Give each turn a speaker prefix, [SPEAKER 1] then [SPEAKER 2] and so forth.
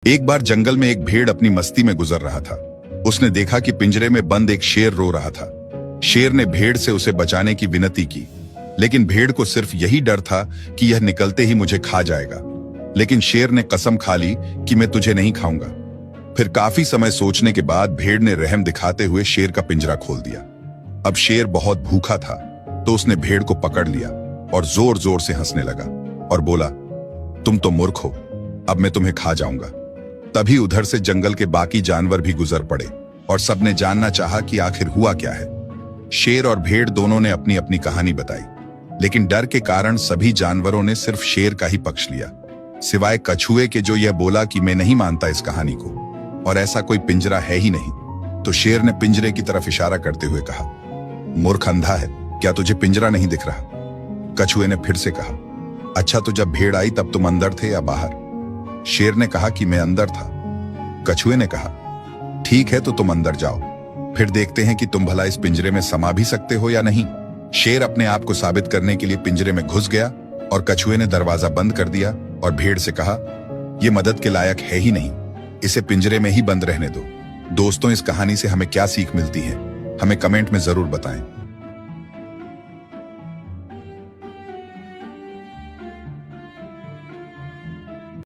[SPEAKER 1] एक बार जंगल में एक भेड़ अपनी मस्ती में गुजर रहा था। उसने देखा कि पिंजरे में बंद एक शेर रो रहा था। शेर ने भेड़ से उसे बचाने की विनती की, लेकिन भेड़ को सिर्फ यही डर था कि यह निकलते ही मुझे खा जाएगा। लेकिन शेर ने कसम खा ली कि मैं तुझे नहीं खाऊंगा। फिर काफी समय सोचने के बाद भेड़ ने रहम दिखाते हुए शेर का पिंजरा खोल दिया। अब शेर बहुत भूखा था, तो उसने भेड़ को पकड़ लिया और जोर जोर से हंसने लगा और बोला, तुम तो मूर्ख हो, अब मैं तुम्हें खा जाऊंगा। तभी उधर से जंगल के बाकी जानवर भी गुजर पड़े और सबने जानना चाहा कि आखिर हुआ क्या है। शेर और भेड़ दोनों ने अपनी अपनी कहानी बताई, लेकिन डर के कारण सभी जानवरों ने सिर्फ शेर का ही पक्ष लिया, सिवाय कछुए के, जो यह बोला कि मैं नहीं मानता इस कहानी को, और ऐसा कोई पिंजरा है ही नहीं। तो शेर ने पिंजरे की तरफ इशारा करते हुए कहा, मूर्ख अंधा है, क्या तुझे पिंजरा नहीं दिख रहा? कछुए ने फिर से कहा, अच्छा, तो जब भेड़ आई तब तुम अंदर थे या बाहर? शेर ने कहा कि मैं अंदर था। कछुए ने कहा, ठीक है, तो तुम अंदर जाओ, फिर देखते हैं कि तुम भला इस पिंजरे में समा भी सकते हो या नहीं। शेर अपने आप को साबित करने के लिए पिंजरे में घुस गया और कछुए ने दरवाजा बंद कर दिया और भेड़ से कहा, यह मदद के लायक है ही नहीं, इसे पिंजरे में ही बंद रहने दो। दोस्तों, इस कहानी से हमें क्या सीख मिलती है, हमें कमेंट में जरूर बताएं।